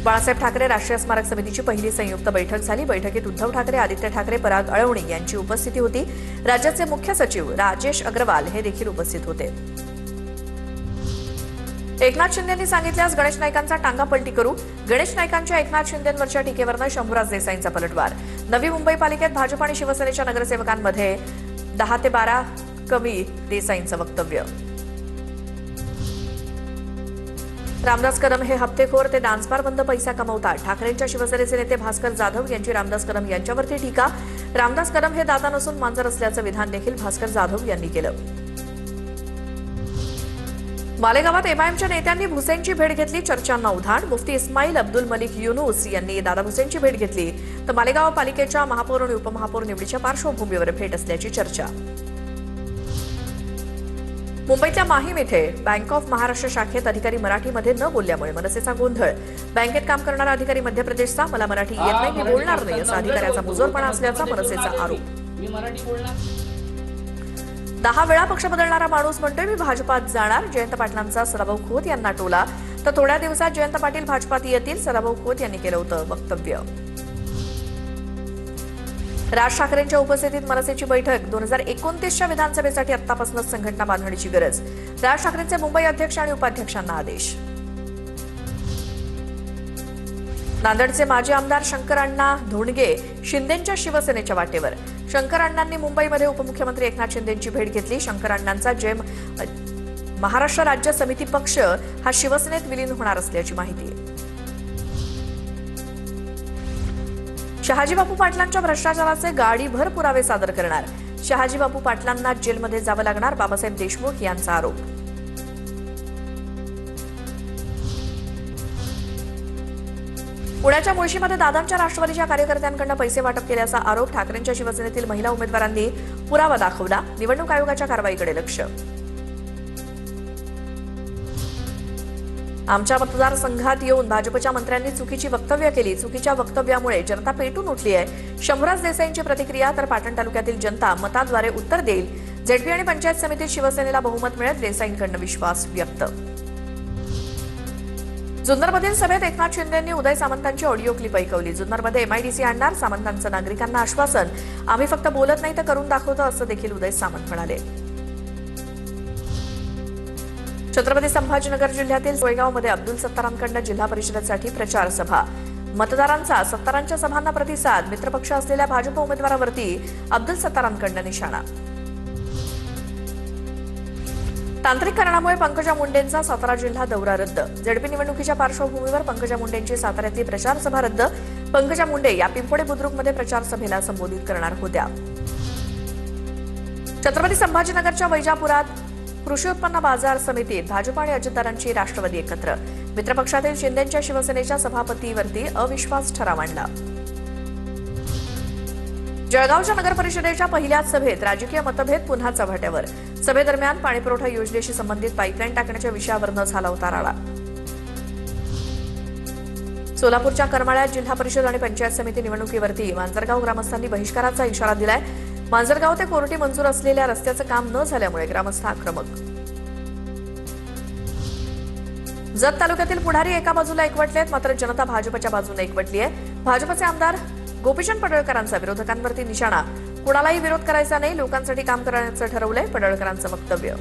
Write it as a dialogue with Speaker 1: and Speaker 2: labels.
Speaker 1: बाळासाहेब ठाकरे राष्ट्रीय स्मारक समितीची पहिली संयुक्त बैठक झाली। बैठकीत उद्धव ठाकरे, आदित्य ठाकरे, पराग अळवणी यांची उपस्थिती होती। राज्याचे मुख्य सचिव राजेश अग्रवाल हे देखील उपस्थित होते। एकनाथ शिंदेंनी सांगितल्यास गणेश नाईकांचा टांगा पलटी करू। गणेश नाईकांच्या एकनाथ शिंदेंवरच्या टीकेवरनं शंभूराज देसाईंचा पलटवार। नवी मुंबई पालिकेत भाजप आणि शिवसेनेच्या नगरसेवकांमध्ये 10 ते 12 कमी, देसाईंचं वक्तव्य। रामदास कदम हे हप्तेखोर, ते डान्सबार बंद पैसा कमवतात। ठाकरेंच्या शिवसेनेचे नेते भास्कर जाधव यांची रामदास कदम यांच्यावरती टीका। रामदास कदम हे दाता नसून मांजर असल्याचं विधान देखील भास्कर जाधव यांनी केलं। मालेगावात एमआयएमच्या नेत्यांनी भुसेंची भेट घेतली, चर्चांना उधाण। मुफ्ती इस्माईल अब्दुल मलिक युनूस यांनी दादा भुसेंची भेट घेतली, तर मालेगाव पालिकेच्या महापौर आणि उपमहापौर निवडीच्या पार्श्वभूमीवर भेट असल्याची चर्चा। मुंबईतल्या माहीम इथे बँक ऑफ महाराष्ट्र शाखेत अधिकारी मराठीमध्ये न बोलल्यामुळे मनसेचा गोंधळ। बँकेत काम करणारा अधिकारी मध्य प्रदेशचा, मला मराठी येत नाही, मी बोलणार नाही असा अधिकाऱ्याचा मुजोरपणा असल्याचा मनसेचा आरोप। 10 वेळा पक्ष बदलणारा माणूस म्हणतोय मी भाजपात जाणार। जयंत पाटलांचा सदाभाऊ खोत यांना टोला, तर थोड्या दिवसात जयंत पाटील भाजपात येतील, सदाभाऊ खोत यांनी केलं होतं वक्तव्य। राज ठाकरेंच्या उपस्थितीत मनसेची बैठक। 2029च्या विधानसभेसाठी आत्तापासूनच संघटना बांधणीची गरज। राज ठाकरेंचे मुंबई अध्यक्ष आणि उपाध्यक्षांना आदेश। नांदेडचे माजी आमदार शंकरअण्णा धोंडगे शिंदेंच्या शिवसेनेच्या वाटेवर। शंकरअण्णांनी मुंबईमध्ये उपमुख्यमंत्री एकनाथ शिंदेंची भेट घेतली। शंकरअण्णांचा जय महाराष्ट्र राज्य समिती पक्ष हा शिवसेनेत विलीन होणार असल्याची माहिती। शहाजी बापू पाटलांच्या भ्रष्टाचाराचे गाडीभर पुरावे सादर करणार। शहाजी बापू पाटलांना जेलमध्ये जावं लागणार, बाबासाहेब देशमुख यांचा आरोप। पुण्याच्या मुळशीमध्ये दादांच्या राष्ट्रवादीच्या कार्यकर्त्यांकडून पैसे वाटप केल्याचा आरोप। ठाकरेंच्या शिवसेनेतील महिला उमेदवारांनी पुरावा दाखवला। निवडणूक आयोगाच्या कारवाईकडे लक्ष। आमच्या मतदारसंघात येऊन भाजपच्या मंत्र्यांनी चुकीची वक्तव्य केली। चुकीच्या वक्तव्यामुळे जनता पेटून उठली आहे। शंभूराज देसाईंची प्रतिक्रिया, तर पाटण तालुक्यातील जनता मताद्वारे उत्तर देईल। जेडपी आणि पंचायत समितीत शिवसेनेला बहुमत मिळत, देसाईंकडून विश्वास व्यक्त। जुन्नरमधील सभेत एकनाथ शिंदेंनी उदय सामंतांची ऑडिओ क्लिप ऐकवली। जुन्नरमध्ये एमआयडीसी आणणार, सामंतांचं नागरिकांना आश्वासन। आम्ही फक्त बोलत नाही तर करून दाखवतो असं देखील उदय सामंत म्हणाले। छत्रपती संभाजीनगर जिल्ह्यातील सोयगावमध्ये अब्दुल सत्तारांकडून जिल्हा परिषदेसाठी प्रचार सभा। मतदारांचा सत्तारांच्या सभांना प्रतिसाद। मित्रपक्ष असलेल्या भाजप उमेदवारावरती अब्दुल सत्तारांकडून निशाणा। तांत्रिक कारणामुळे पंकजा मुंडेंचा सातारा जिल्हा दौरा रद्द। जेडपी निवडणुकीच्या पार्श्वभूमीवर पंकजा मुंडेंची साताऱ्यातली प्रचार सभा रद्द। पंकजा मुंडे या पिंपळे बुद्रुकमध्ये प्रचार सभेला संबोधित करणार होत्या। छत्रपती संभाजीनगरच्या वैजापुरात कृषी उत्पन्न बाजार समितीत भाजप आणि अजितदारांची राष्ट्रवादी एकत्र। मित्रपक्षातील शिंदेंच्या शिवसेनेच्या सभापतीवरती अविश्वास ठराव आणला। जळगावच्या नगर परिषदेच्या पहिल्याच सभेत राजकीय मतभेद पुन्हा चव्हाट्यावर। सभेदरम्यान पाणीपुरवठा योजनेशी संबंधित पाईपलाईन टाकण्याच्या विषयावरनं झाला उताराळा। सोलापूरच्या करमाळ्यात जिल्हा परिषद आणि पंचायत समिती निवडणुकीवरती मांजरगाव ग्रामस्थांनी बहिष्काराचा इशारा दिलाय। मांजरगाव ते कोर्टी मंजूर असलेल्या रस्त्याचं काम न झाल्यामुळे ग्रामस्थ आक्रमक। जत तालुक्यातील पुढारी एका बाजूला एकवटलेत, मात्र जनता भाजपच्या बाजूने एकवटली आहे। भाजपचे आमदार गोपीचंद पडळकरांचा विरोधकांवरती निशाणा। कुणालाही विरोध करायचा नाही, लोकांसाठी काम करण्याचं ठरवलंय, पडळकरांचं वक्तव्य।